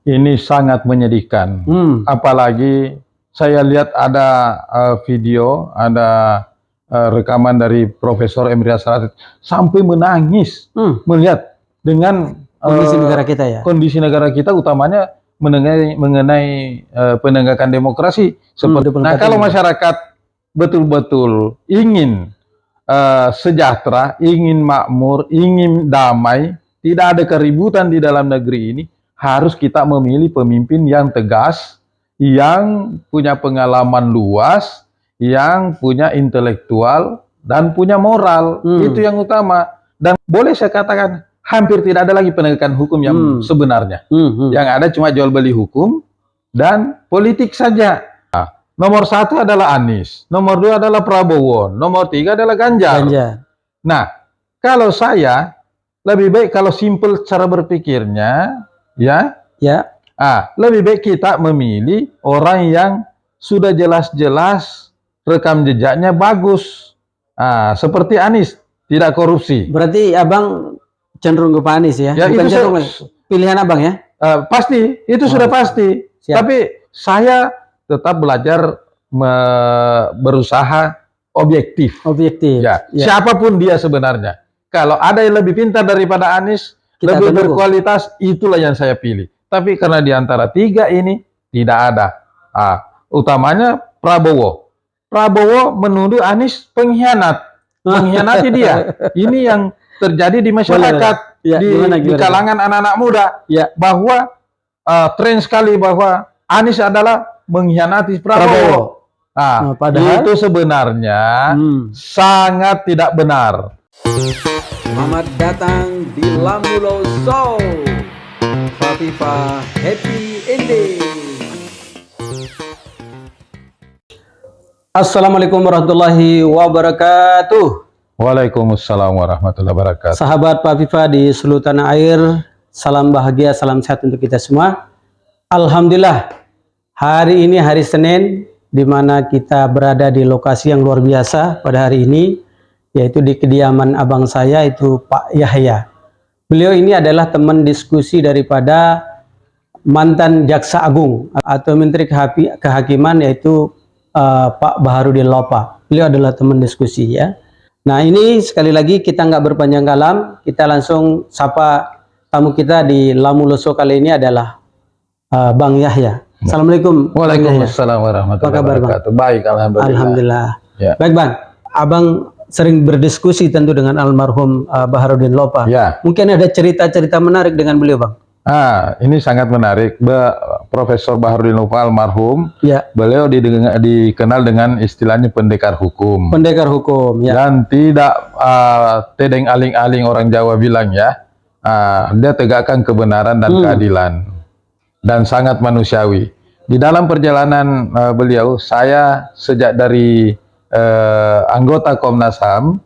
Ini sangat menyedihkan. Apalagi saya lihat ada video, ada rekaman dari Profesor Emrias Rashid sampai menangis melihat dengan kondisi negara kita ya. Kondisi negara kita utamanya mengenai penegakan demokrasi. Nah, kalau masyarakat betul-betul ingin sejahtera, ingin makmur, ingin damai, tidak ada keributan di dalam negeri ini, harus kita memilih pemimpin yang tegas, yang punya pengalaman luas, yang punya intelektual, dan punya moral. Itu yang utama. Dan boleh saya katakan, hampir tidak ada lagi penegakan hukum yang sebenarnya. Yang ada cuma jual beli hukum dan politik saja. Nomor 1 adalah Anies, nomor 2 adalah Prabowo, nomor 3 adalah Ganjar. Nah, kalau saya lebih baik kalau simple cara berpikirnya, lebih baik kita memilih orang yang sudah jelas-jelas rekam jejaknya bagus. Seperti Anies, tidak korupsi. Berarti abang cenderung ke Pak Anies ya? Ya, bukan itu cenderung, pilihan abang ya? Pasti, itu sudah pasti. Siap. Tapi saya tetap belajar berusaha objektif. Ya. Siapapun dia sebenarnya. Kalau ada yang lebih pintar daripada Anies, lebih berkualitas, itulah yang saya pilih. Tapi karena di antara 3 ini tidak ada. Utamanya Prabowo. Prabowo menuduh Anies pengkhianat. Mengkhianati dia. Ini yang terjadi di masyarakat, di kalangan anak-anak muda, bahwa tren sekali bahwa Anies adalah mengkhianati Prabowo. Padahal itu sebenarnya sangat tidak benar. Selamat datang di Lamulo Show. Fafifa Happy Ending. Assalamualaikum warahmatullahi wabarakatuh. Waalaikumsalam warahmatullahi wabarakatuh. Sahabat Fafifa di seluruh tanah air, salam bahagia, salam sehat untuk kita semua. Alhamdulillah, hari ini hari Senin, di mana kita berada di lokasi yang luar biasa pada hari ini, yaitu di kediaman abang saya, itu Pak Yahya. Beliau ini adalah teman diskusi daripada mantan Jaksa Agung atau Menteri Kehakiman, yaitu Pak Baharudin Lopa. Beliau adalah teman diskusi ya. Nah, ini sekali lagi kita nggak berpanjang kalam, kita langsung sapa tamu kita di Lamulo Show kali ini adalah Bang Yahya. Assalamualaikum. Waalaikumsalam warahmatullahi wabarakatuh. Baik, alhamdulillah. Alhamdulillah. Ya. Baik Bang, abang sering berdiskusi tentu dengan almarhum Baharudin Lopa. Ya. Mungkin ada cerita-cerita menarik dengan beliau Bang. Ini sangat menarik. Profesor Baharudin Lopa almarhum, beliau dikenal dengan istilahnya pendekar hukum. Pendekar hukum, ya. Dan tidak tedeng aling-aling, orang Jawa bilang ya. Dia tegakkan kebenaran dan keadilan. Dan sangat manusiawi. Di dalam perjalanan beliau, saya sejak dari anggota Komnas HAM,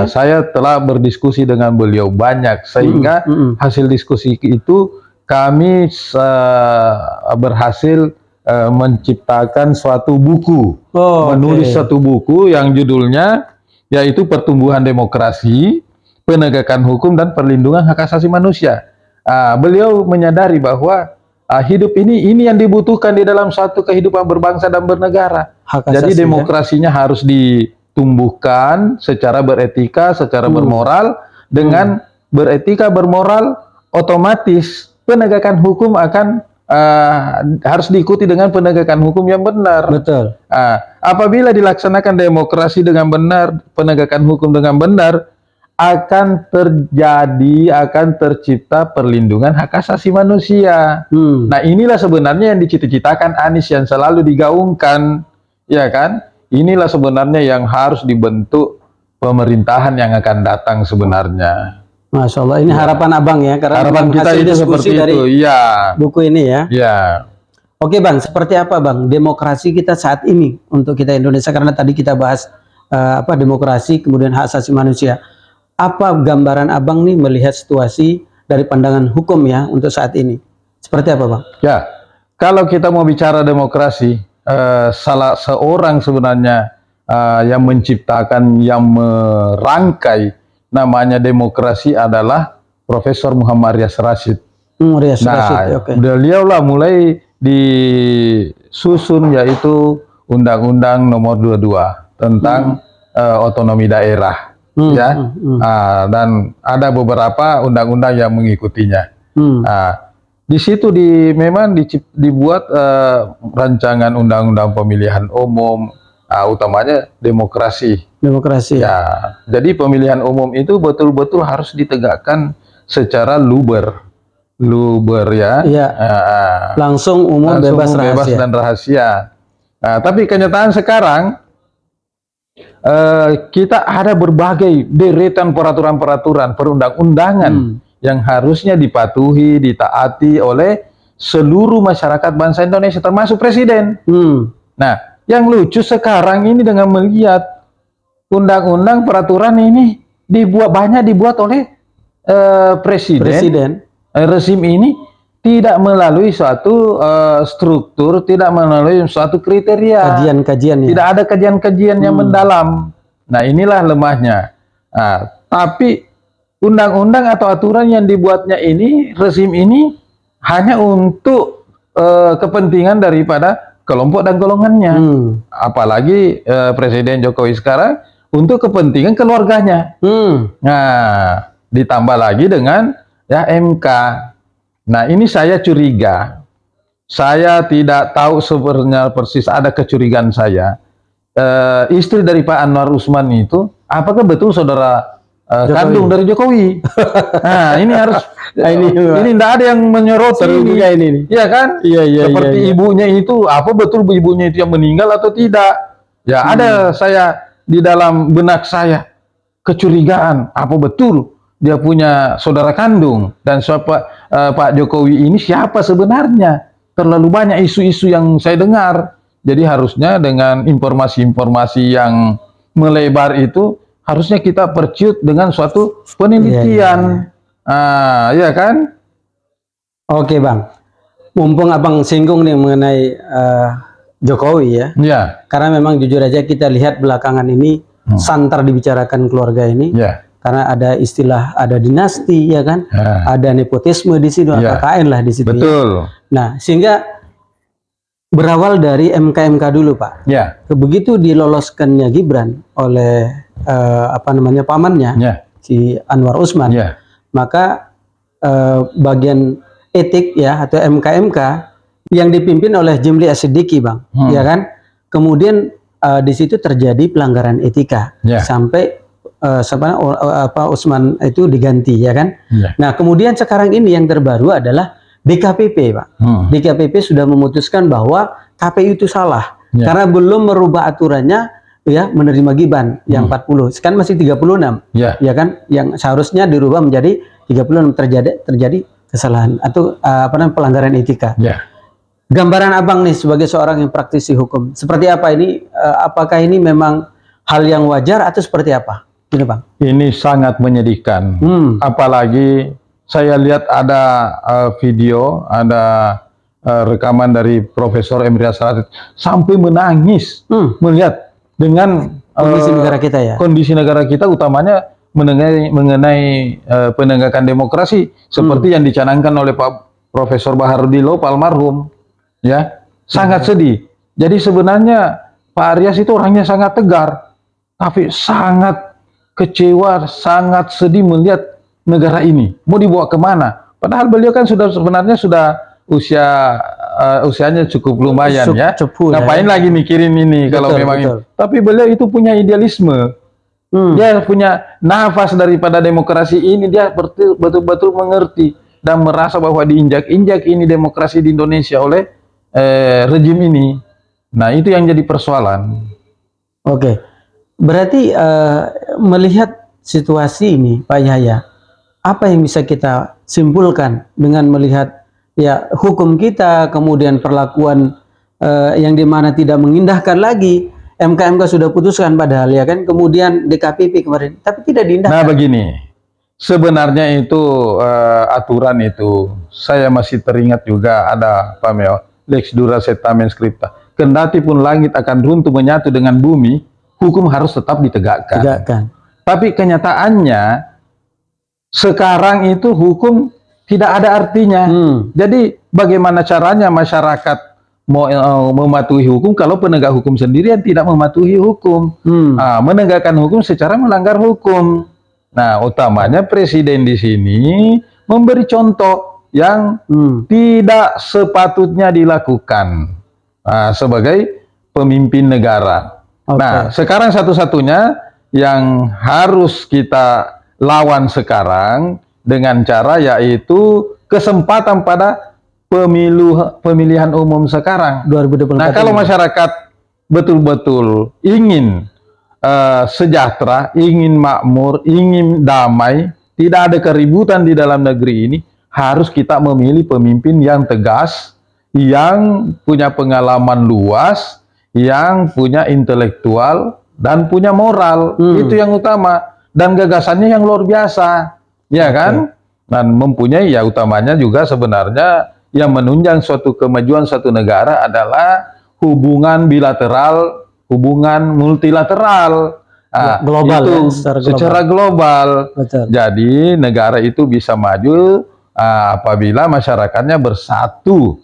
saya telah berdiskusi dengan beliau banyak, sehingga hasil diskusi itu kami berhasil menciptakan suatu buku, menulis suatu buku yang judulnya yaitu Pertumbuhan Demokrasi, Penegakan Hukum dan Perlindungan Hak Asasi Manusia. Beliau menyadari bahwa hidup ini yang dibutuhkan di dalam satu kehidupan berbangsa dan bernegara. Jadi demokrasinya harus ditumbuhkan secara beretika, secara bermoral. Dengan beretika, bermoral, otomatis penegakan hukum akan harus diikuti dengan penegakan hukum yang benar. Betul. Apabila dilaksanakan demokrasi dengan benar, penegakan hukum dengan benar, akan tercipta perlindungan hak asasi manusia. Nah, inilah sebenarnya yang dicita-citakan Anies, yang selalu digaungkan, ya kan? Inilah sebenarnya yang harus dibentuk pemerintahan yang akan datang sebenarnya. Masya Allah, ini harapan abang ya, karena harapan kita itu seperti itu, ya. Buku ini ya. Ya. Oke Bang, seperti apa Bang demokrasi kita saat ini untuk kita Indonesia? Karena tadi kita bahas demokrasi, kemudian hak asasi manusia. Apa gambaran abang nih melihat situasi dari pandangan hukum ya untuk saat ini? Seperti apa Bang? Ya, kalau kita mau bicara demokrasi, salah seorang sebenarnya yang menciptakan, yang merangkai namanya demokrasi adalah Profesor Muhammad Emrias Rashid. Rias Nah, Rasyid, oke. beliau lah mulai disusun yaitu Undang-Undang Nomor 22 tentang otonomi daerah, ya. Dan ada beberapa undang-undang yang mengikutinya. Di situ memang dibuat rancangan undang-undang pemilihan umum, utamanya demokrasi. Demokrasi. Ya, jadi pemilihan umum itu betul-betul harus ditegakkan secara luber ya. Iya. Langsung umum, Langsung bebas bebas rahasia. dan rahasia. Nah, tapi kenyataan sekarang kita ada berbagai deretan peraturan-peraturan perundang-undangan yang harusnya dipatuhi, ditaati oleh seluruh masyarakat bangsa Indonesia, termasuk presiden. Nah, yang lucu sekarang ini dengan melihat undang-undang peraturan ini banyak dibuat oleh presiden. Rezim ini tidak melalui suatu struktur, tidak melalui suatu kriteria. Kajian-kajian ya. Tidak ada kajian-kajian yang mendalam. Nah, inilah lemahnya. Nah, tapi undang-undang atau aturan yang dibuatnya ini, rezim ini hanya untuk kepentingan daripada kelompok dan golongannya. Apalagi Presiden Jokowi sekarang untuk kepentingan keluarganya. Nah, ditambah lagi dengan ya MK. Nah, ini saya curiga. Saya tidak tahu sebenarnya persis, ada kecurigaan saya. Istri dari Pak Anwar Usman itu, apakah betul saudara kandung dari Jokowi? Nah, ini harus ini tidak ada yang menyoroti ini. Iya kan? Iya. Seperti ibunya itu, apa betul ibunya itu yang meninggal atau tidak? Ya, ada saya di dalam benak saya kecurigaan, apa betul dia punya saudara kandung, dan Pak Jokowi ini siapa sebenarnya? Terlalu banyak isu-isu yang saya dengar. Jadi harusnya dengan informasi-informasi yang melebar itu harusnya kita perciut dengan suatu penelitian. Ya kan? Oke, Bang. Mumpung Abang singgung nih mengenai Jokowi ya. Ya. Karena memang jujur aja kita lihat belakangan ini santer dibicarakan keluarga ini. Ya. Karena ada istilah, ada dinasti ya kan, ada nepotisme di situ, KKN lah di situ. Betul. Ya. Nah, sehingga berawal dari MK dulu, Pak. Ya. Begitu diloloskannya Gibran oleh pamannya, si Anwar Usman, maka bagian etik ya atau MK yang dipimpin oleh Jimli As-Siddiqi, Bang, ya kan. Kemudian di situ terjadi pelanggaran etika sampai Usman itu diganti ya kan. Nah, kemudian sekarang ini yang terbaru adalah DKPP, Pak. DKPP sudah memutuskan bahwa KPU itu salah karena belum merubah aturannya ya, menerima Gibran yang 40. Sekarang masih 36. Ya kan, yang seharusnya dirubah menjadi 36. Terjadi kesalahan atau pelanggaran etika. Gambaran Abang nih sebagai seorang yang praktisi hukum, seperti apa ini? Apakah ini memang hal yang wajar atau seperti apa? Ini, Bang. Ini sangat menyedihkan. Apalagi saya lihat ada video, ada rekaman dari Profesor Emrias Rasid sampai menangis melihat dengan kondisi negara kita ya. Kondisi negara kita, utamanya mengenai penegakan demokrasi seperti yang dicanangkan oleh Pak Profesor Baharudin Lopa almarhum. Ya, sangat sedih. Jadi sebenarnya Pak Aryas itu orangnya sangat tegar, tapi sangat kecewa, sangat sedih melihat negara ini mau dibawa kemana. Padahal beliau kan sebenarnya sudah usianya cukup lumayan ya. Ngapain lagi mikirin ini kalau memang ini. Tapi beliau itu punya idealisme. Dia punya nafas daripada demokrasi ini. Dia betul-betul mengerti dan merasa bahwa diinjak-injak ini demokrasi di Indonesia oleh rejim ini. Nah, itu yang jadi persoalan. Oke. Berarti melihat situasi ini, Pak Yahya, apa yang bisa kita simpulkan dengan melihat ya hukum kita, kemudian perlakuan yang dimana tidak mengindahkan lagi. MK sudah putuskan padahal ya kan, kemudian DKPP kemarin, tapi tidak diindahkan. Nah, begini, sebenarnya itu aturan itu saya masih teringat juga ada Pak Meo, Lex Dura Setamen Scripta. Kendati pun langit akan runtuh menyatu dengan bumi, hukum harus tetap ditegakkan. Tapi kenyataannya sekarang itu hukum tidak ada artinya. Jadi bagaimana caranya masyarakat mau mematuhi hukum kalau penegak hukum sendiri yang tidak mematuhi hukum? Menegakkan hukum secara melanggar hukum. Nah, utamanya presiden di sini memberi contoh yang tidak sepatutnya dilakukan sebagai pemimpin negara. Nah, sekarang satu-satunya yang harus kita lawan sekarang dengan cara yaitu kesempatan pada pemilihan umum sekarang 2024. Nah, kalau masyarakat betul-betul ingin sejahtera, ingin makmur, ingin damai, tidak ada keributan di dalam negeri ini, harus kita memilih pemimpin yang tegas, yang punya pengalaman luas, yang punya intelektual dan punya moral. Itu yang utama, dan gagasannya yang luar biasa, ya kan? Dan mempunyai, ya utamanya juga sebenarnya yang menunjang suatu kemajuan suatu negara adalah hubungan bilateral, hubungan multilateral, global, itu ya, secara global. Jadi negara itu bisa maju apabila masyarakatnya bersatu,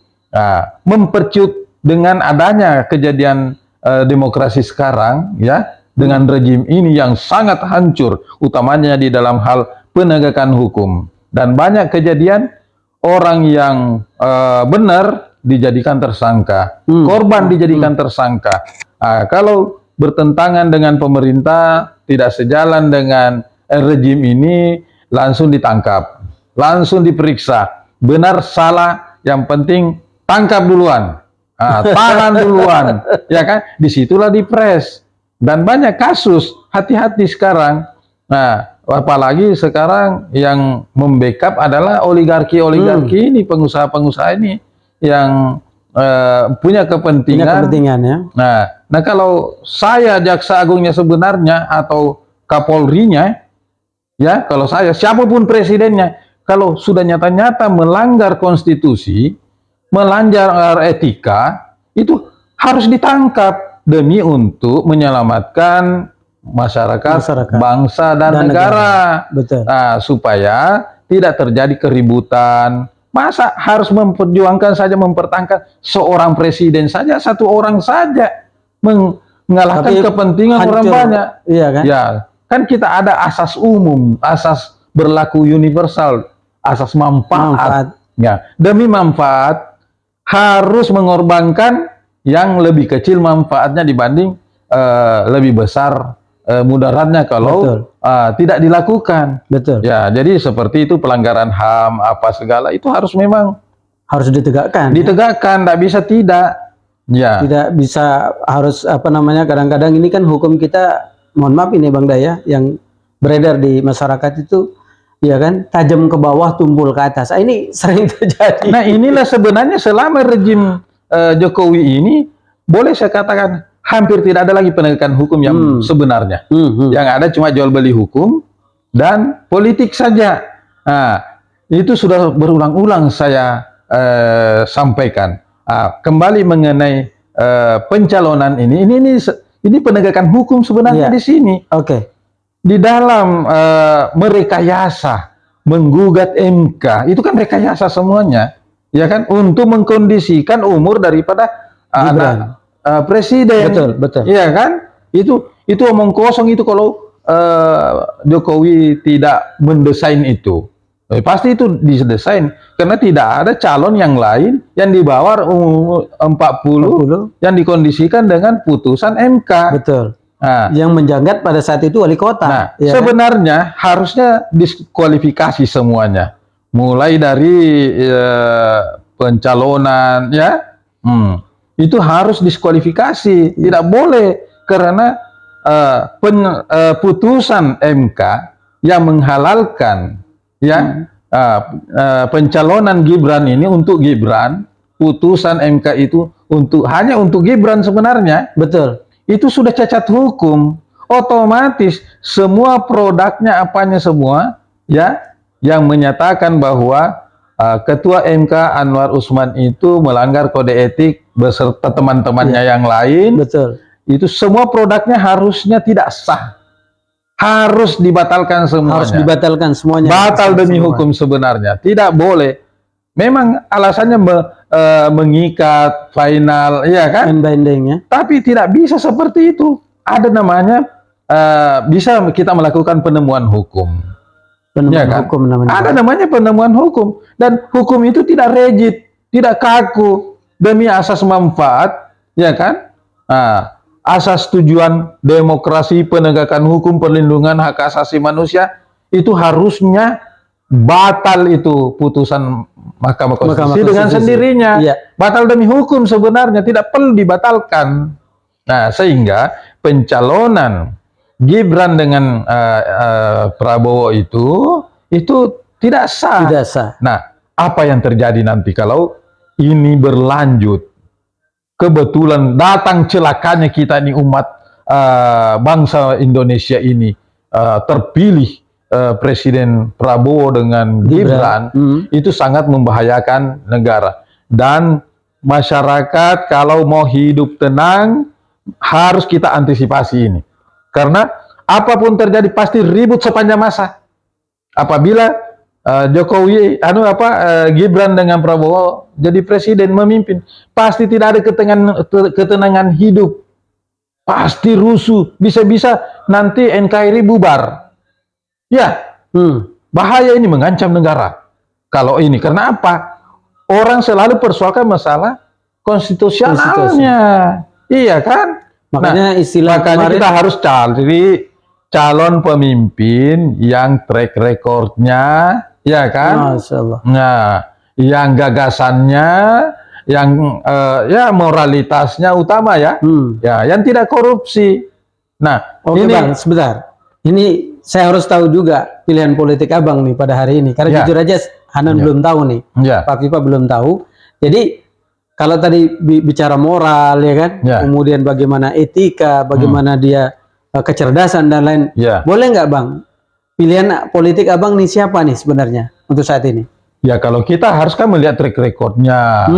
mempercut dengan adanya kejadian demokrasi sekarang, ya, dengan rejim ini yang sangat hancur, utamanya di dalam hal penegakan hukum, dan banyak kejadian orang yang benar dijadikan tersangka, korban dijadikan tersangka. Kalau bertentangan dengan pemerintah, tidak sejalan dengan rejim ini, langsung ditangkap, langsung diperiksa, benar salah, yang penting tangkap duluan, tahan duluan, ya kan? Disitulah dipres. Dan banyak kasus, hati-hati sekarang. Nah, apalagi sekarang yang membackup adalah oligarki-oligarki ini, pengusaha-pengusaha ini yang punya kepentingan. Ya. Nah, kalau saya jaksa agungnya sebenarnya atau Kapolrinya, ya, kalau saya siapapun presidennya, kalau sudah nyata-nyata melanggar konstitusi, melanggar etika, itu harus ditangkap demi untuk menyelamatkan masyarakat, bangsa dan negara. Betul. Nah, supaya tidak terjadi keributan. Masa harus memperjuangkan saja, mempertahankan seorang presiden saja, satu orang saja, mengalahkan kepentingan orang banyak. Iya kan? Ya, kan kita ada asas umum, asas berlaku universal, asas manfaat. Ya, demi manfaat harus mengorbankan yang lebih kecil manfaatnya dibanding lebih besar mudaratnya kalau tidak dilakukan. Betul. Ya, jadi seperti itu pelanggaran HAM apa segala itu harus memang harus ditegakkan. Ditegakkan, tidak bisa tidak. Ya. Tidak bisa harus apa namanya, kadang-kadang ini kan hukum kita, mohon maaf ini Bang Daya, yang beredar di masyarakat itu ya kan tajam ke bawah tumpul ke atas. Ini sering terjadi. Nah, inilah sebenarnya selama rejim Jokowi ini boleh saya katakan hampir tidak ada lagi penegakan hukum yang sebenarnya. Yang ada cuma jual beli hukum dan politik saja. Nah, itu sudah berulang-ulang saya sampaikan. Kembali mengenai pencalonan ini penegakan hukum sebenarnya di sini. Di dalam merekayasa, menggugat MK, itu kan rekayasa semuanya, ya kan, untuk mengkondisikan umur daripada anak presiden. Betul. Iya kan? Itu omong kosong itu kalau Jokowi tidak mendesain itu. Pasti itu didesain karena tidak ada calon yang lain yang di bawah 40 yang dikondisikan dengan putusan MK. Betul. Nah, yang menjabat pada saat itu wali kota. Nah, ya sebenarnya harusnya diskualifikasi semuanya, mulai dari pencalonan, ya, itu harus diskualifikasi, tidak boleh karena putusan MK yang menghalalkan, ya, pencalonan Gibran ini untuk Gibran, putusan MK itu hanya untuk Gibran sebenarnya. Betul. Itu sudah cacat hukum, otomatis semua produknya apanya semua, ya, yang menyatakan bahwa Ketua MK Anwar Usman itu melanggar kode etik beserta teman-temannya yang lain. Betul. Itu semua produknya harusnya tidak sah. harus dibatalkan semuanya. Harus dibatalkan semuanya. Batal demi hukum sebenarnya. Tidak boleh. Memang alasannya mengikat, final, ya kan? Binding ya. Tapi tidak bisa seperti itu. Ada namanya, bisa kita melakukan penemuan hukum. Penemuan Ya kan? hukum namanya. Ada namanya penemuan hukum. Dan hukum itu tidak rigid, tidak kaku, demi asas manfaat, ya kan? Nah, asas tujuan demokrasi, penegakan hukum, perlindungan hak asasi manusia, itu harusnya batal itu putusan Mahkamah Konstitusi dengan sendirinya. Iya. Batal demi hukum sebenarnya, tidak perlu dibatalkan. Nah, sehingga pencalonan Gibran dengan Prabowo itu tidak sah. Tidak sah. Nah, apa yang terjadi nanti kalau ini berlanjut? Kebetulan datang celakanya kita ini umat bangsa Indonesia ini terpilih Presiden Prabowo dengan Gibran, itu sangat membahayakan negara. Dan masyarakat kalau mau hidup tenang harus kita antisipasi ini. Karena apapun terjadi pasti ribut sepanjang masa. Apabila Jokowi, Gibran dengan Prabowo jadi presiden memimpin, pasti tidak ada ketenangan hidup, pasti rusuh, bisa-bisa nanti NKRI bubar. Ya, bahaya ini, mengancam negara. Kalau ini, karena apa? Orang selalu persoalkan masalah konstitusionalnya, iya kan? Makanya makanya kita harus cari calon pemimpin yang track recordnya, ya kan? Masya Allah. Nah, yang gagasannya, yang ya moralitasnya utama ya, ya, yang tidak korupsi. Nah, oke ini Bang, sebentar. Ini saya harus tahu juga pilihan politik Abang nih pada hari ini. Karena jujur aja Hanan belum tahu nih, Pak Viva belum tahu. Jadi kalau tadi bicara moral ya kan, kemudian bagaimana etika, bagaimana dia kecerdasan dan lain, boleh nggak Bang? Pilihan politik Abang nih siapa nih sebenarnya untuk saat ini? Ya kalau kita harus kan melihat track recordnya,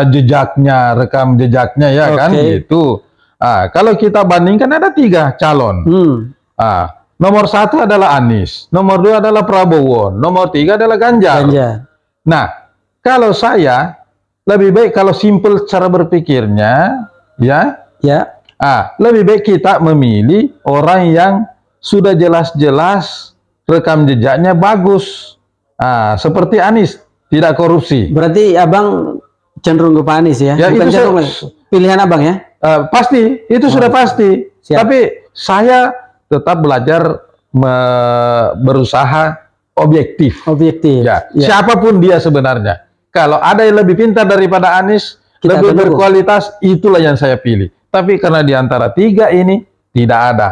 jejaknya, rekam jejaknya ya kan gitu. Kalau kita bandingkan ada 3 calon. Nomor 1 adalah Anies, nomor 2 adalah Prabowo, nomor 3 adalah Ganjar. Nah, kalau saya lebih baik kalau simpel cara berpikirnya, lebih baik kita memilih orang yang sudah jelas-jelas rekam jejaknya bagus. Seperti Anies, tidak korupsi. Berarti Abang cenderung ke Pak Anies ya? Bukan cenderung, pilihan Abang ya? Pasti, itu sudah pasti. Tapi saya tetap belajar berusaha objektif. Siapapun dia sebenarnya. Kalau ada yang lebih pintar daripada Anies, lebih berkualitas, itulah yang saya pilih. Tapi karena di antara 3 ini tidak ada.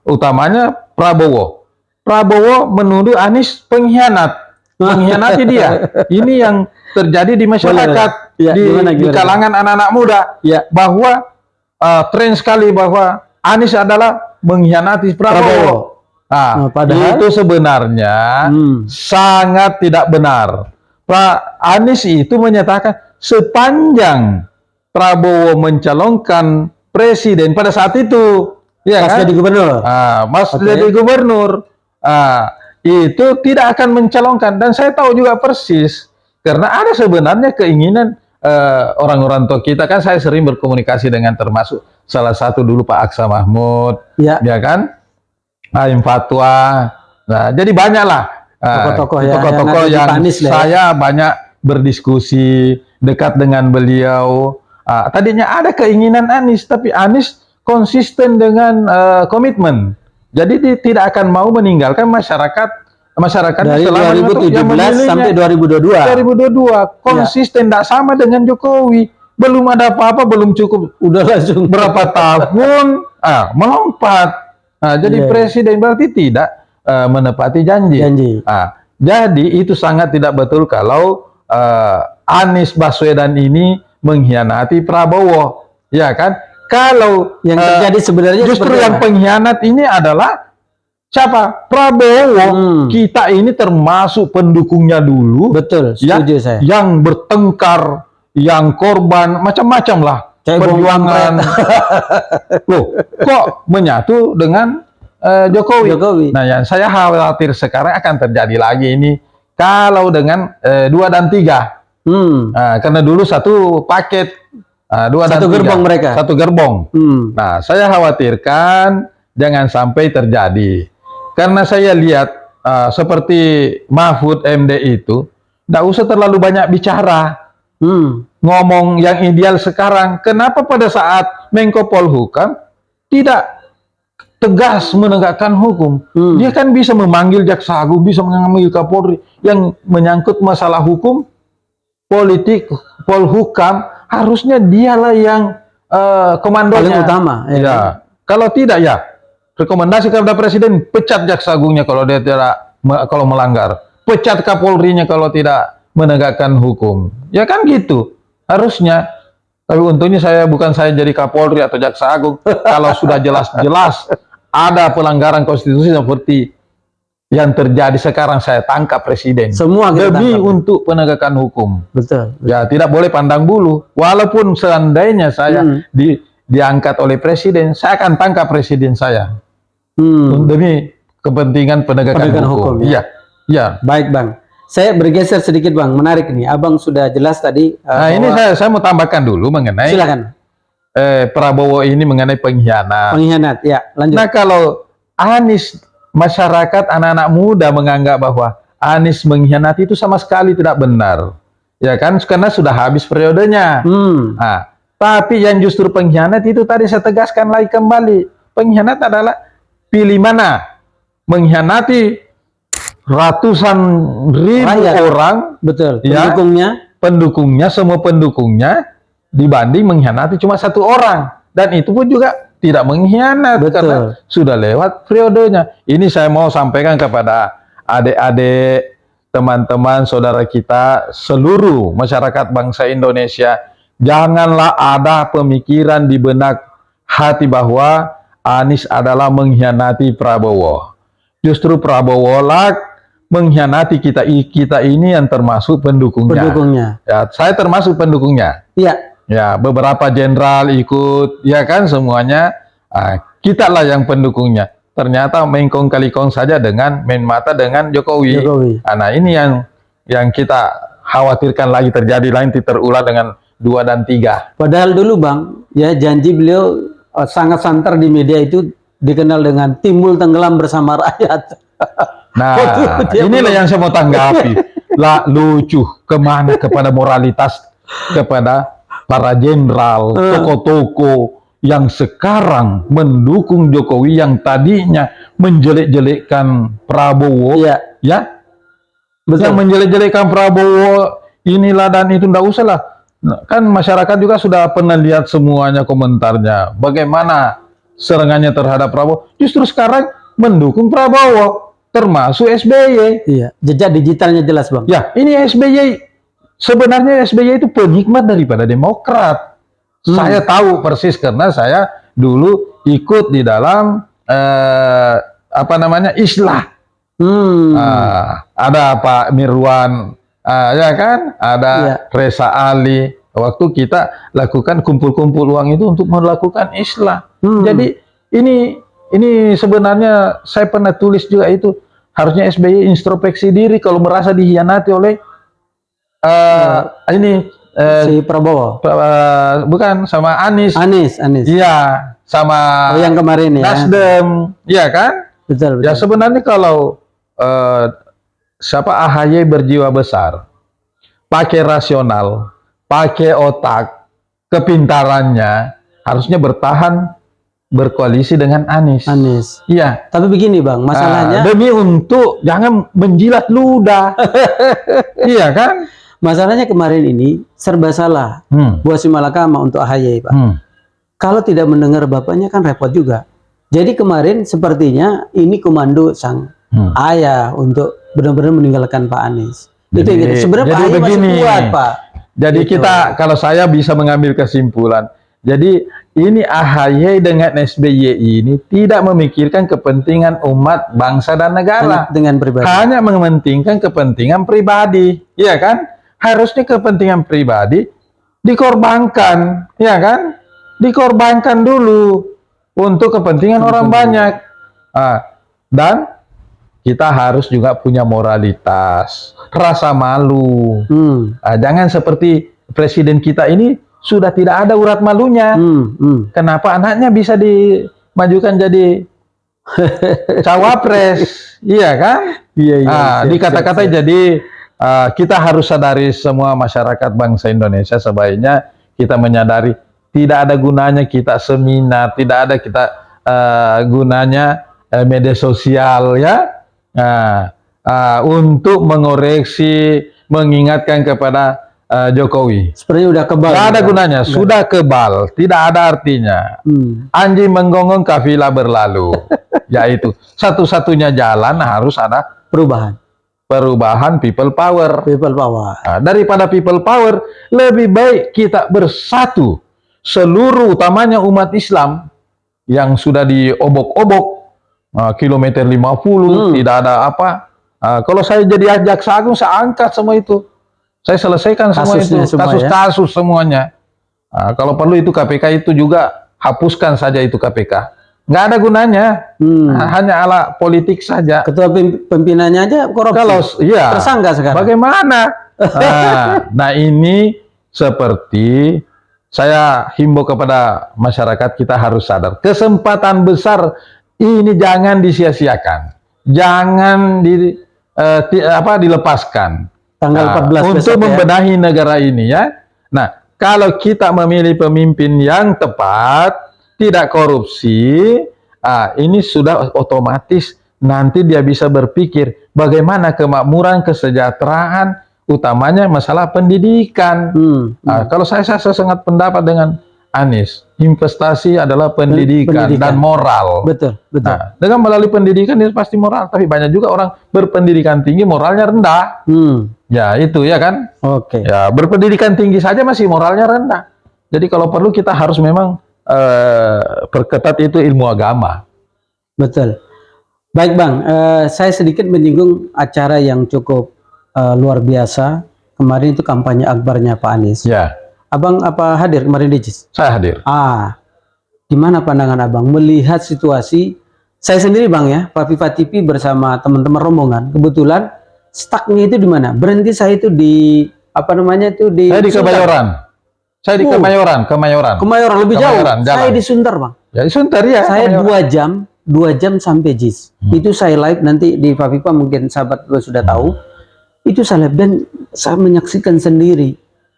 Utamanya Prabowo. Prabowo menuduh Anies pengkhianat. Mengkhianati dia. Ini yang terjadi di masyarakat, di kalangan anak-anak muda, bahwa tren sekali bahwa Anies adalah mengkhianati Prabowo. Padahal itu sebenarnya sangat tidak benar. Anies itu menyatakan sepanjang Prabowo mencalonkan presiden pada saat itu, ya kan? Jadi gubernur. Jadi gubernur. Itu tidak akan mencalonkan, dan saya tahu juga persis karena ada sebenarnya keinginan orang-orang tua kita kan. Saya sering berkomunikasi dengan termasuk salah satu dulu Pak Aksa Mahmud, ya kan, Aim Fatwa. Nah, jadi banyaklah tokoh-tokoh yang saya banyak berdiskusi dekat dengan beliau. Tadinya ada keinginan Anies, tapi Anies konsisten dengan komitmen. Jadi dia tidak akan mau meninggalkan masyarakat dari 2017 sampai 2022 konsisten, tidak sama dengan Jokowi. Belum ada apa-apa, belum cukup, udah langsung berapa tahun melompat. Jadi presiden berarti tidak menepati janji. Jadi itu sangat tidak betul kalau Anies Baswedan ini mengkhianati Prabowo, ya kan? Kalau yang terjadi sebenarnya justru yang pengkhianat ini adalah siapa? Prabowo. Kita ini termasuk pendukungnya dulu. Betul, setuju saya. Yang bertengkar, yang korban, macam-macam lah perjuangan. Loh, kok menyatu dengan Jokowi. Jokowi. Nah, yang saya khawatir sekarang akan terjadi lagi ini kalau dengan 2 dan 3. Nah, karena dulu satu paket, 2 dan 3. Satu gerbong mereka. Satu gerbong. Nah, saya khawatirkan jangan sampai terjadi. Karena saya lihat seperti Mahfud MD itu, tidak usah terlalu banyak bicara. Ngomong yang ideal sekarang. Kenapa pada saat Menko Polhukam tidak tegas menegakkan hukum? Dia kan bisa memanggil Jaksa Agung, bisa mengambil Kapolri yang menyangkut masalah hukum, politik, Polhukam. Harusnya dialah yang komandonya. Paling utama. Ya. Kalau tidak ya, rekomendasi kepada Presiden, pecat Jaksa Agungnya kalau dia tidak kalau melanggar, pecat Kapolrinya kalau tidak menegakkan hukum. Ya kan gitu. Harusnya. Tapi untungnya bukan saya jadi Kapolri atau Jaksa Agung. Kalau sudah jelas-jelas ada pelanggaran konstitusi seperti yang terjadi sekarang, saya tangkap Presiden. Semua demi untuk penegakan hukum. Betul. Ya, tidak boleh pandang bulu. Walaupun seandainya saya diangkat oleh Presiden, saya akan tangkap Presiden saya. Demi kepentingan penegakan hukum. Ya. Iya. Baik, Bang. Saya bergeser sedikit, Bang. Menarik nih. Abang sudah jelas tadi. Nah, ini saya mau tambahkan dulu mengenai silakan. Prabowo ini mengenai pengkhianat. Pengkhianat, ya. Lanjut. Nah, kalau Anies, masyarakat anak-anak muda menganggap bahwa Anies mengkhianati itu sama sekali tidak benar. Ya kan? Karena sudah habis periodenya. Nah, tapi yang justru pengkhianat itu tadi saya tegaskan lagi kembali. Pengkhianat adalah pilih mana? Mengkhianati ratusan ribu orang, betul, pendukungnya, semua pendukungnya, dibanding mengkhianati cuma 1 orang, dan itu pun juga tidak mengkhianat karena sudah lewat periodenya. Ini saya mau sampaikan kepada adik-adik, teman-teman, saudara kita, seluruh masyarakat bangsa Indonesia, janganlah ada pemikiran di benak hati bahwa Anies adalah mengkhianati Prabowo. Justru Prabowo lah mengkhianati kita ini yang termasuk pendukungnya. Ya, saya termasuk pendukungnya. Iya. Ya, beberapa jenderal ikut, ya kan semuanya. Kita lah yang pendukungnya. Ternyata mengkong kali kong saja dengan main mata dengan Jokowi. Nah, ini yang kita khawatirkan lagi terjadi, terulang dengan 2 dan 3. Padahal dulu, Bang, ya janji beliau sangat santer di media itu dikenal dengan timbul tenggelam bersama rakyat. Nah, inilah yang saya mau tanggapi. Lah, lucu kemana kepada moralitas, kepada para jenderal, tokoh-tokoh yang sekarang mendukung Jokowi, yang tadinya menjelek-jelekkan Prabowo, ya, yang menjelek-jelekkan Prabowo inilah dan itu, ndak usah lah. Kan masyarakat juga sudah pernah lihat semuanya komentarnya, bagaimana serangannya terhadap Prabowo. Justru sekarang mendukung Prabowo, termasuk SBY. Iya, jejak digitalnya jelas, Bang. Ya, ini SBY. Sebenarnya SBY itu penikmat daripada Demokrat. Saya tahu persis karena saya dulu ikut di dalam Islah. Ada Pak Mirwan, ya kan? Ada Reza Ali. Waktu kita lakukan kumpul-kumpul uang itu untuk melakukan Islah. Jadi ini sebenarnya saya pernah tulis juga itu. Harusnya SBY introspeksi diri kalau merasa dihianati oleh si Prabowo. Bukan, sama Anies. Iya, sama yang kemarin ya. Nasdem, iya kan? Betul. Ya sebenarnya kalau AHY berjiwa besar, pakai rasional, pakai otak, kepintarannya, harusnya bertahan berkoalisi dengan Anies. Iya. Tapi begini, Bang, masalahnya demi untuk jangan menjilat ludah. Iya kan? Masalahnya kemarin ini serba salah. Buat si Malakama untuk AHY, Pak. Kalau tidak mendengar bapaknya kan repot juga. Jadi kemarin sepertinya ini komando sang ayah untuk benar-benar meninggalkan Pak Anies. Itu yang gitu. Sebenarnya Pak AHY masih kuat, Pak. Jadi kita, kalau saya bisa mengambil kesimpulan, jadi ini AHY dengan SBY ini tidak memikirkan kepentingan umat, bangsa, dan negara. Hanya mementingkan kepentingan pribadi. Iya kan? Harusnya kepentingan pribadi dikorbankan. Iya kan? Dikorbankan dulu untuk kepentingan orang banyak. Dan kita harus juga punya moralitas, rasa malu. Jangan seperti presiden kita ini sudah tidak ada urat malunya. Kenapa anaknya bisa dimajukan jadi cawapres? Iya kan? Iya. Dikata-kata jadi kita harus sadari semua masyarakat bangsa Indonesia sebaiknya kita menyadari tidak ada gunanya kita seminar, tidak ada kita gunanya media sosial ya untuk mengoreksi, mengingatkan kepada Jokowi. Sebenarnya udah kebal. Tidak ada gunanya, sudah kebal, tidak ada artinya. Anjing menggonggong, kafilah berlalu. Yaitu satu-satunya jalan harus ada perubahan people power. Daripada people power, lebih baik kita bersatu. Seluruh utamanya umat Islam yang sudah diobok-obok kilometer 50, tidak ada apa. Kalau saya jadi jaksa agung, saya angkat semua itu. Saya selesaikan semua itu, kasus-kasus semuanya. Kalau perlu itu KPK itu juga hapuskan saja itu KPK. Nggak ada gunanya, hanya ala politik saja. Ketua pimpinannya aja korupsi. Kalau iya, tersangka sekarang. Bagaimana? Nah ini seperti saya himbau kepada masyarakat, kita harus sadar kesempatan besar ini jangan disia-siakan, jangan dilepaskan. Tanggal 14 untuk membenahi negara ini ya. Nah, kalau kita memilih pemimpin yang tepat, tidak korupsi, ini sudah otomatis nanti dia bisa berpikir bagaimana kemakmuran, kesejahteraan, utamanya masalah pendidikan. Kalau saya sangat pendapat dengan Anies, investasi adalah pendidikan dan moral. Betul. Nah, dengan melalui pendidikan itu pasti moral, tapi banyak juga orang berpendidikan tinggi moralnya rendah. Ya itu ya kan. Ya berpendidikan tinggi saja masih moralnya rendah. Jadi kalau perlu kita harus memang perketat itu ilmu agama. Betul. Baik Bang, saya sedikit menyinggung acara yang cukup luar biasa. Kemarin itu kampanye akbarnya Pak Anies. Ya. Abang apa hadir kemarin di JIS? Saya hadir. Gimana pandangan Abang melihat situasi? Saya sendiri Bang ya, Pak Viva TV bersama teman-teman rombongan. Kebetulan stucknya itu di mana? Berhenti saya itu di apa namanya itu di. Saya di Kebayoran. Saya di Kemayoran. Kemayoran lebih jauh. Saya di Sunter Bang. Ya di Sunter ya. Saya 2 jam sampai JIS. Itu saya live nanti di Pak Viva, mungkin sahabat gue sudah tahu. Itu saya live dan saya menyaksikan sendiri.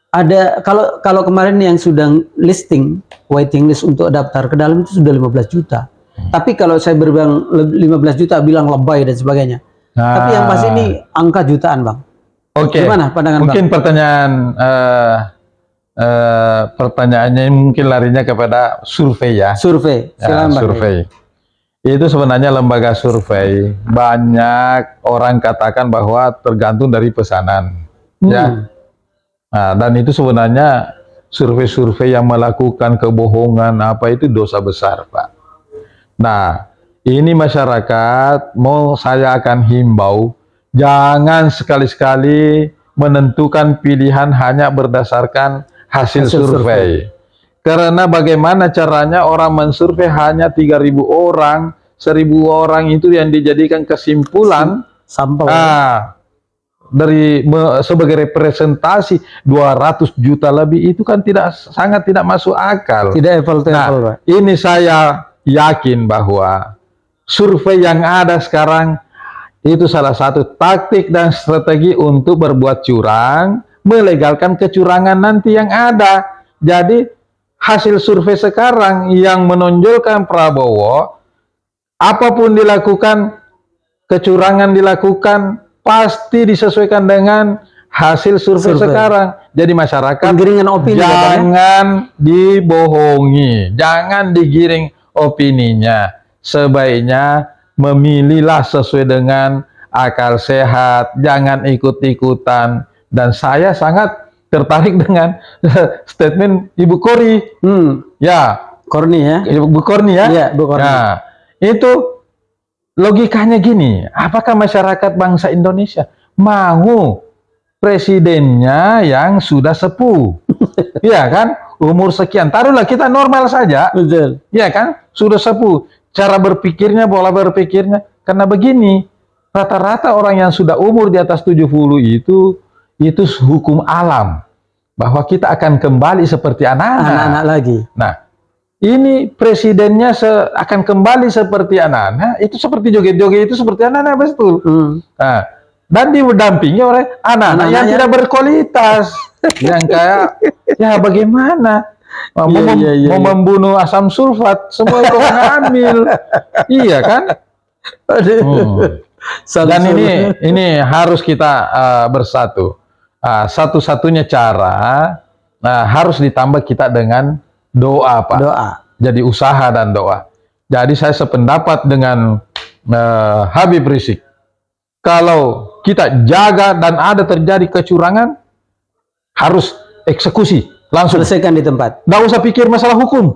Ada kalau kemarin yang sudah listing waiting list untuk daftar ke dalam itu sudah 15 juta. Tapi kalau saya berbilang 15 juta bilang lebay dan sebagainya. Tapi yang pasti ini angka jutaan Bang. Gimana pandangan Bang? Mungkin pertanyaannya mungkin larinya kepada survei ya. Survei. Silakan Bang. Survei. Itu sebenarnya lembaga survei. Banyak orang katakan bahwa tergantung dari pesanan. Ya. Nah, dan itu sebenarnya survei-survei yang melakukan kebohongan apa itu dosa besar, Pak. Nah, ini masyarakat saya akan himbau, jangan sekali-sekali menentukan pilihan hanya berdasarkan hasil survei. Karena bagaimana caranya orang mensurvei hanya 3.000 orang, 1.000 orang itu yang dijadikan kesimpulan sampel. Sebagai representasi 200 juta lebih itu kan sangat tidak masuk akal. Tidak apple to apple, Pak. Ini saya yakin bahwa survei yang ada sekarang itu salah satu taktik dan strategi untuk berbuat curang, melegalkan kecurangan nanti yang ada. Jadi hasil survei sekarang yang menonjolkan Prabowo, apapun dilakukan, kecurangan dilakukan, pasti disesuaikan dengan hasil survei sekarang. Jadi masyarakat opini, jangan dibohongi, jangan digiring opininya. Sebaiknya memilihlah sesuai dengan akal sehat, jangan ikut-ikutan. Dan saya sangat tertarik dengan statement Ibu Kori. Ya, Korni ya. Ibu Korni ya. Iya, Bu Korni. Nah, itu logikanya gini, apakah masyarakat bangsa Indonesia mau presidennya yang sudah sepuh? Iya kan? Umur sekian, taruhlah kita normal saja. Betul. Iya kan? Sudah sepuh. cara berpikirnya, pola berpikirnya. Karena begini, rata-rata orang yang sudah umur di atas 70 itu hukum alam bahwa kita akan kembali seperti Anak-anak lagi. Nah, ini presidennya akan kembali seperti anak-anak, itu seperti joget-joget itu seperti anak-anak betul. Nah, dan didampingi oleh anak-anak yang tidak berkualitas, yang kayak ya bagaimana mau membunuh asam sulfat, semua itu ngambil, iya kan? Dan ini harus kita bersatu. Satu-satunya cara harus ditambah kita dengan doa, Pak. Doa. Jadi usaha dan doa. Jadi saya sependapat dengan Habib Rizik. Kalau kita jaga dan ada terjadi kecurangan, harus eksekusi langsung. Selesaikan di tempat. Nggak usah pikir masalah hukum,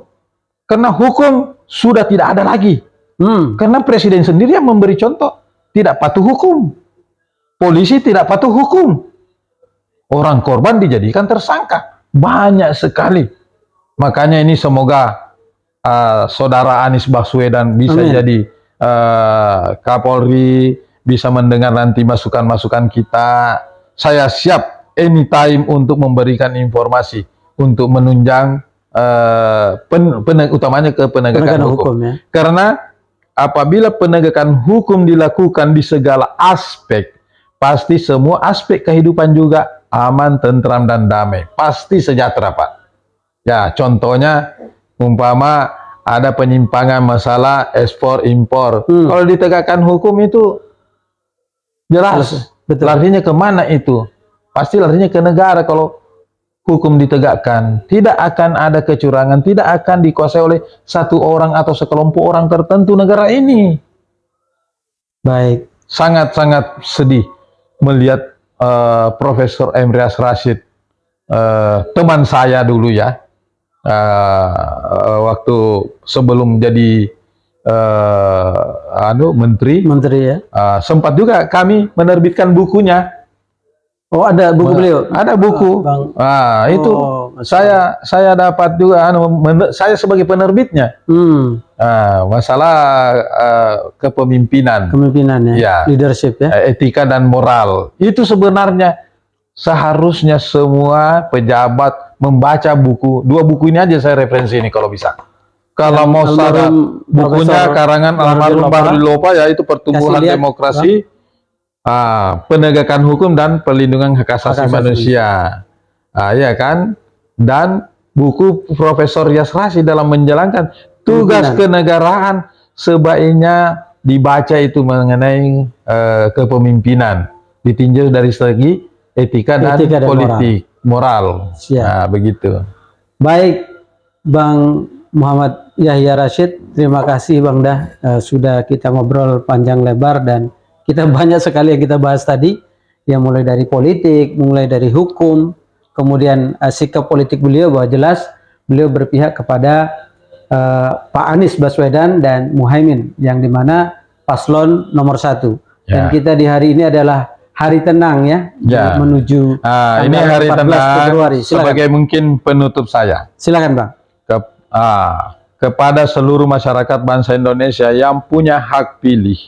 karena hukum sudah tidak ada lagi. Karena presiden sendiri yang memberi contoh tidak patuh hukum, polisi tidak patuh hukum. Orang korban dijadikan tersangka banyak sekali. Makanya ini semoga saudara Anies Baswedan bisa jadi Kapolri, bisa mendengar nanti masukan-masukan kita. Saya siap anytime untuk memberikan informasi untuk menunjang utamanya ke penegakan hukum. Ya. Karena apabila penegakan hukum dilakukan di segala aspek, pasti semua aspek kehidupan juga aman, tentram, dan damai. Pasti sejahtera, Pak. Ya, contohnya, umpama ada penyimpangan masalah ekspor impor. Kalau ditegakkan hukum itu jelas. Betul. Larinya kemana itu? Pasti larinya ke negara kalau hukum ditegakkan. Tidak akan ada kecurangan, tidak akan dikuasai oleh satu orang atau sekelompok orang tertentu negara ini. Baik. Sangat-sangat sedih melihat Profesor Emrias Rashid, teman saya dulu ya, waktu sebelum jadi menteri ya. Sempat juga kami menerbitkan bukunya. Oh, ada buku beliau? Ada buku. Itu saya dapat juga, saya sebagai penerbitnya. Masalah kepemimpinan. Ya. Leadership ya. Etika dan moral. Itu sebenarnya seharusnya semua pejabat membaca buku. 2 buku ini aja saya referensi ini kalau bisa. Kalau mau salah bukunya karangan almarhum Bahri Lopa, ya itu Pertumbuhan Demokrasi, Penegakan Hukum dan Perlindungan Hak Asasi Manusia. Ya kan? Dan buku Profesor Yas Rashid dalam menjalankan tugas kenegaraan sebaiknya dibaca itu mengenai kepemimpinan, ditinjau dari segi etika dan politik, moral. Nah, begitu. Baik, Bang Muhammad Yahya Rashid, terima kasih Bang Dah, sudah kita ngobrol panjang lebar dan kita banyak sekali yang kita bahas tadi, yang mulai dari politik, mulai dari hukum, kemudian sikap politik beliau bahwa jelas beliau berpihak kepada Pak Anies Baswedan dan Muhaimin, yang dimana paslon nomor 1. Dan kita di hari ini adalah hari tenang ya, menuju ini hari tenang Februari. Sebagai mungkin penutup saya. Silakan Bang. Kepada seluruh masyarakat bangsa Indonesia yang punya hak pilih,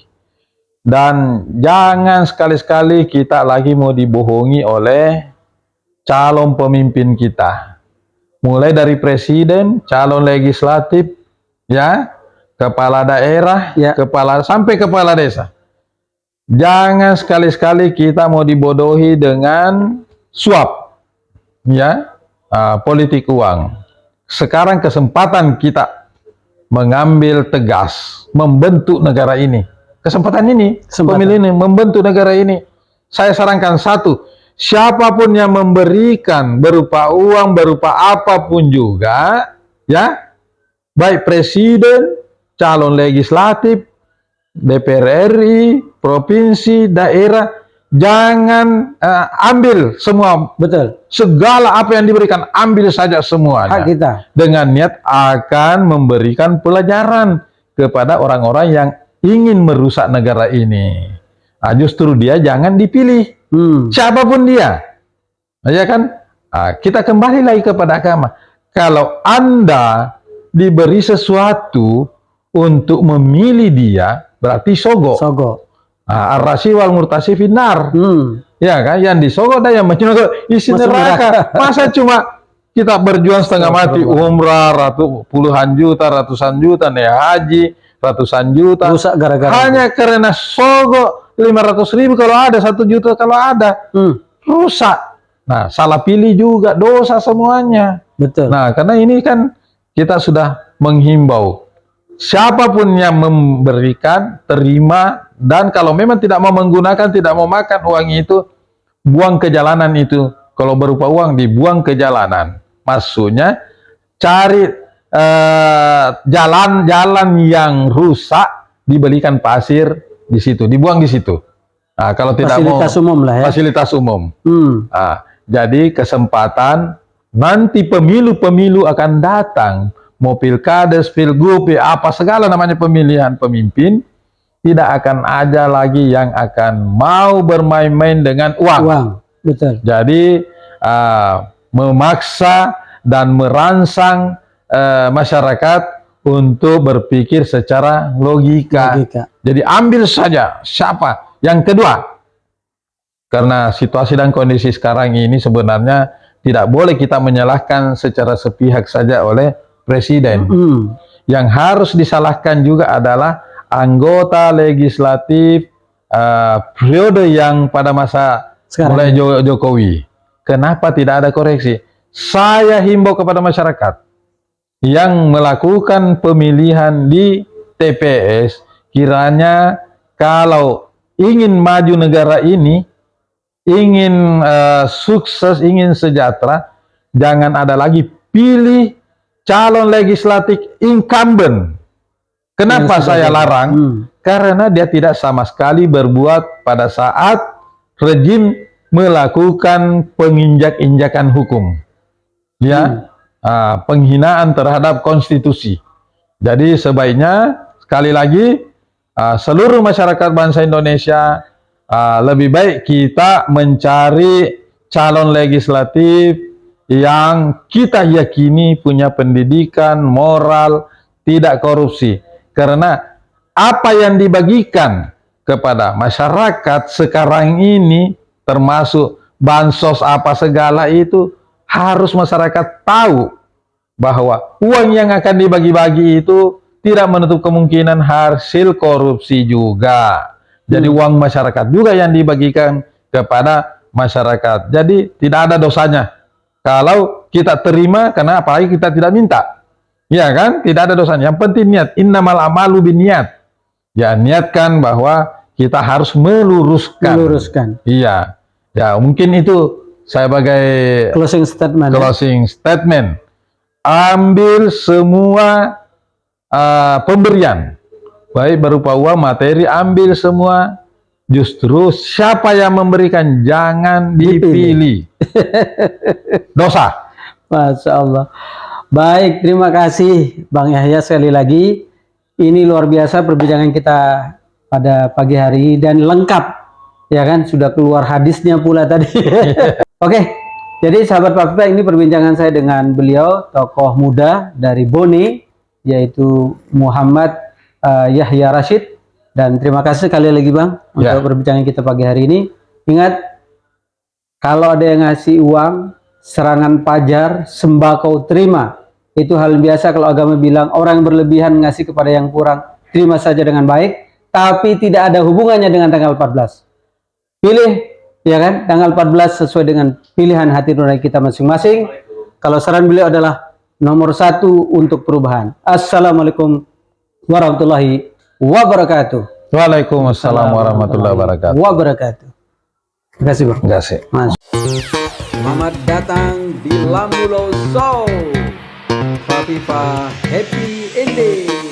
dan jangan sekali-sekali kita lagi mau dibohongi oleh calon pemimpin kita. Mulai dari presiden, calon legislatif, ya, kepala daerah, sampai kepala desa. Jangan sekali-sekali kita mau dibodohi dengan suap, ya, politik uang. Sekarang kesempatan kita mengambil tegas, membentuk negara ini. Kesempatan ini, pemilih ini, membentuk negara ini. Saya sarankan satu, siapapun yang memberikan berupa uang, berupa apapun juga, ya, baik presiden, calon legislatif, DPR RI, provinsi, daerah, jangan ambil semua. Betul. Segala apa yang diberikan, ambil saja semuanya. Hak kita. Dengan niat akan memberikan pelajaran kepada orang-orang yang ingin merusak negara ini. Justru dia jangan dipilih. Siapapun dia. Ya kan? Kita kembali lagi kepada agama. Kalau Anda diberi sesuatu untuk memilih dia berarti sogo. Sogo. Nah, ar-rasi wal murtasi finnar. Ya kan, yang disogok dan yang menyogok isi Masuk neraka. Masa cuma kita berjuang setengah mati, umrah puluhan juta, ratusan juta, nih haji ratusan juta, Rusak gara-gara hanya karena sogok 500.000 kalau ada, 1 juta kalau ada, rusak. Nah, salah pilih juga, dosa semuanya. Betul. Nah, karena ini kan kita sudah menghimbau siapapun yang memberikan, terima, dan kalau memang tidak mau menggunakan, tidak mau makan uang itu, buang ke jalanan itu. Kalau berupa uang, dibuang ke jalanan. Maksudnya, cari jalan-jalan yang rusak, dibelikan pasir di situ, dibuang di situ. Nah, kalau tidak fasilitas mau, umum lah ya. fasilitas umum. Nah, jadi kesempatan nanti pemilu-pemilu akan datang, mau pilkades, pilgub, apa segala namanya pemilihan pemimpin, tidak akan ada lagi yang akan mau bermain-main dengan uang. Betul. Jadi memaksa dan merangsang masyarakat untuk berpikir secara logika. Jadi ambil saja siapa. Yang kedua, karena situasi dan kondisi sekarang ini sebenarnya tidak boleh kita menyalahkan secara sepihak saja oleh presiden. Yang harus disalahkan juga adalah anggota legislatif periode yang pada masa mulai Jokowi. Kenapa tidak ada koreksi? Saya himbau kepada masyarakat yang melakukan pemilihan di TPS, kiranya kalau ingin maju negara ini, ingin sukses, ingin sejahtera, jangan ada lagi pilih calon legislatif incumbent. Kenapa saya larang? Karena dia tidak sama sekali berbuat pada saat rejim melakukan penginjak-injakan hukum, ya, penghinaan terhadap konstitusi. Jadi sebaiknya sekali lagi seluruh masyarakat bangsa Indonesia lebih baik kita mencari calon legislatif yang kita yakini punya pendidikan, moral, tidak korupsi. Karena apa yang dibagikan kepada masyarakat sekarang ini, termasuk bansos apa segala itu, harus masyarakat tahu bahwa uang yang akan dibagi-bagi itu tidak menutup kemungkinan hasil korupsi juga. Jadi uang masyarakat juga yang dibagikan kepada masyarakat. Jadi tidak ada dosanya kalau kita terima, karena apalagi kita tidak minta. Ya kan? Tidak ada dosanya. Yang penting niat. Innamal amalu binniat. Ya, niatkan bahwa kita harus meluruskan. Iya. Ya, mungkin itu saya sebagai closing statement. Ambil semua pemberian, baik berupa uang, materi, ambil semua. Justru siapa yang memberikan jangan dipilih. Dosa. Masya Allah. Baik, terima kasih Bang Yahya sekali lagi. Ini luar biasa perbincangan kita pada pagi hari dan lengkap, ya kan? Sudah keluar hadisnya pula tadi. Oke, jadi sahabat Pak, ini perbincangan saya dengan beliau, tokoh muda dari Bone, yaitu Muhammad Yahya Rashid. Dan terima kasih sekali lagi Bang untuk perbincangan kita pagi hari ini. Ingat, kalau ada yang ngasih uang, serangan pajar, sembako, terima. Itu hal biasa. Kalau agama bilang orang berlebihan ngasih kepada yang kurang, terima saja dengan baik. Tapi tidak ada hubungannya dengan tanggal 14. Pilih, ya kan, tanggal 14 sesuai dengan pilihan hati nurani kita masing-masing. Kalau saran beliau adalah nomor 1 untuk perubahan. Assalamualaikum warahmatullahi wabarakatuh. Waalaikumsalam warahmatullahi wabarakatuh. Terima kasih Bang. Terima kasih. Selamat datang di Lambulo Show. Fafifa Happy Ending.